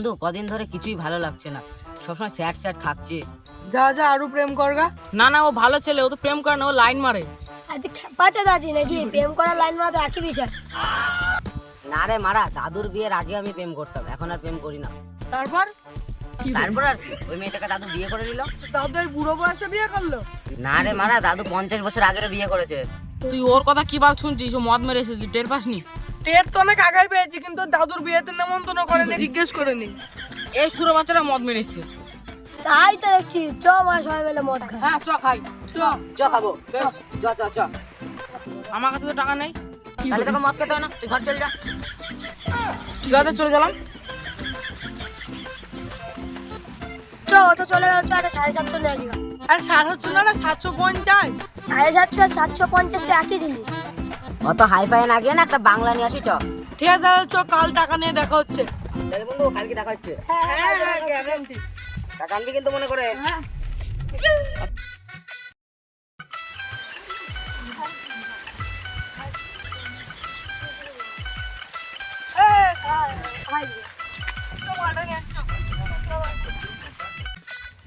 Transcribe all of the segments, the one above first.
বন্ধু কদিন ধরে কিছুই ভালো লাগছে না, সবসময় স্যাড স্যাড থাকছে। যা যা আরো প্রেম করগা। না না, ও ভালো ছেলে, ও তো প্রেম করে না, ও লাইন মারে। আজ খেপাচা দাজি নাকি প্রেম করার লাইন মারা তো একই বিষয়। না রে মারা, দাদুর বিয়ের আগে আমি প্রেম করতাম, এখন আর প্রেম করি না। তারপর তারপর আর কি, ওই মেয়েটাকে দাদু বিয়ে করে নিল। তাদের বুড়ো বয়সে বিয়ে করলো। না রে মারা, দাদু 50 বছর আগে বিয়ে করেছে। তুই ওর কথা কি বাল শুনছিস? ও মদ মেরে এসেছিস, টের পাসনি? টেট তো অনেক আগে পেয়েছি, কিন্তু দাদুর বিয়েতে নেমন্তন্ন করেনি, জিজ্ঞেস করেনি। এই সুরো বাচ্চারা মদ মেরে এসছে। তাই তো দেখছি, চ আমরা সবাই মিলে মদ খাই। হ্যাঁ চ খাই, চ। চ খাবো, বেশ। চ চ চ। আমার কাছে তো টাকা নেই। তাহলে তোকে মদ খেতে হয় না, তুই ঘর চলে যা। ঠিক আছে, চলে গেলাম। চ ও তো চলে গেল, চ একটা 750 নিয়ে আসি। আর 750 না 750। 750 আর 750 তো একই জিনিস। অত হাই ফাই না গিয়ে না একটা বাংলা নিয়ে আসি চ। ঠিক আছে তাহলে চ, কাল টাকা নিয়ে দেখা হচ্ছে। তাহলে বন্ধু কালকে দেখা হচ্ছে। হ্যাঁ গ্যারান্টি। টাকা আনবি কিন্তু মনে করে।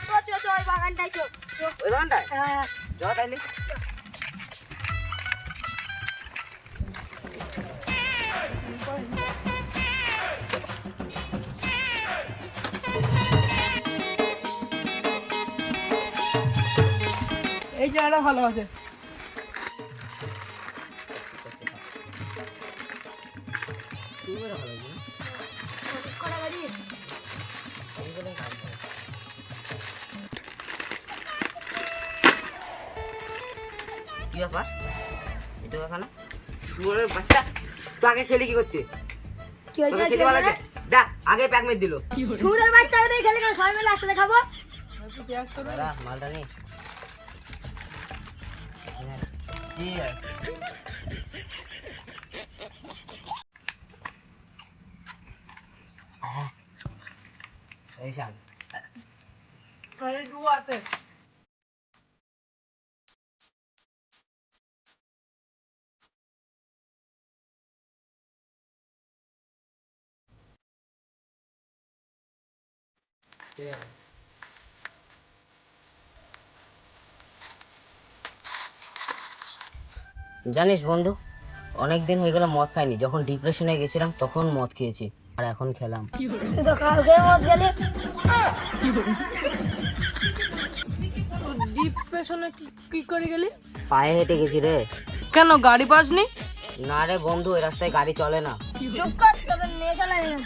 চ চ চ ওই বাগানটাই চ। ওই দোকানটায় হ্যাঁ চ তাইলে। এই জায়গাটা ভালো আছে। কটা গাড়ি? কি ব্যাপার? এটা এখানে শুয়োরের বাচ্চা, তো আগে খেলি কি করতে? কি হয়েছে? তোকে খেতে ভালো লাগছে? দেখ আগে প্যাক মেরে দিল। সুরের বাচ্চাকে দিয়ে খেলে কেন, সবাই মিলে একসাথে খাবো। দাদা মালটা নেই। Cheers. এই শাল। আছে। জানিস বন্ধু, অনেক দিন হয়ে গেল মদ খাইনি। যখন ডিপ্রেশনে গেছিলাম তখন মদ খেয়েছি, আর এখন খেলাম। তুই তো কালকে মদ গেলি। ডিপ্রেশনে কি করে গেলি? পায়ে হেঁটে গেছি রে। কেন গাড়ি পাসনি? না রে বন্ধু, এই রাস্তায় গাড়ি চলে না। চুপ কর, তোকে নেশা লাগে না।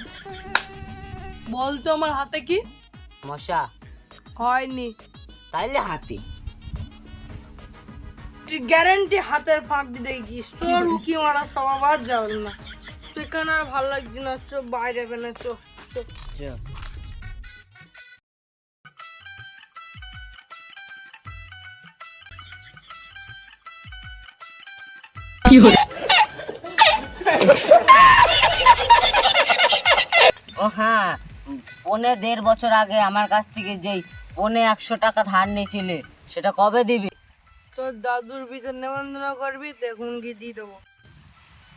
বলতো আমার হাতে কি মশা। হয়নি। তাইলে হাতি। গ্যারান্টি হাতের ফাঁক দিতে গিয়েছিস, তোর উকি মারা স্বভাব আর যাবে না। সেখানে আর ভালো লাগছে না, চো বাইরে বেনে চো। চ। ও হ্যাঁ, 1.5 বছর আগে আমার কাছ থেকে যেই 100 টাকা ধার নিয়েছিলে, সেটা কবে দিবি? তোর দাদুর ভিতর নেমন্তন্ন করবি, দেখুন কি দিয়ে দেবো।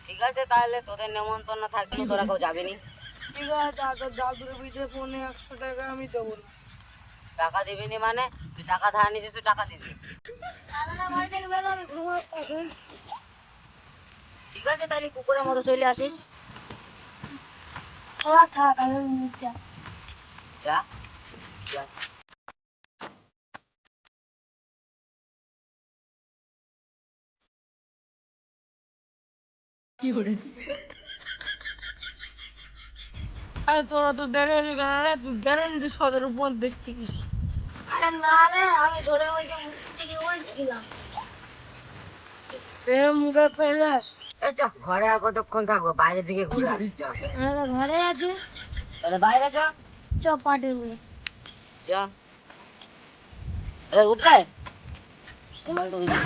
ঠিক আছে, তাহলে তোদের নেমন্তন্ন থাকলেও তোরা কেউ যাবি নি। ঠিক আছে, তোর দাদুর ভিতরে 100 টাকা আমি দেবো না। টাকা দিবি নি মানে? তুই টাকা ধার নিয়েছিস, তুই টাকা দিবি। বাড়ি থেকে বেরো, আমি ঘুমাবো এখন। ঠিক আছে, তাহলে কুকুরের মতো চলে আসিস। তোরা থাক, আমি নিতে আসি। যা যা। আরে তোরা তো দেখে তুই গ্যারান্টি 100 উপর দেখতে গেছিস। আরে না রে, আমি ঝোড়ের মধ্যে মুখ থেকে উল্টে দিলাম। প্রেম মুখে ফেলে এই চ, ঘরে আর কতক্ষণ থাকবো? বাইরের দিকে ঘুরে আসি চ। আমরা তো ঘরে আছি। তাহলে বাইরে চ। চ পাটির বলে। চ। উঠে মোবাইলটা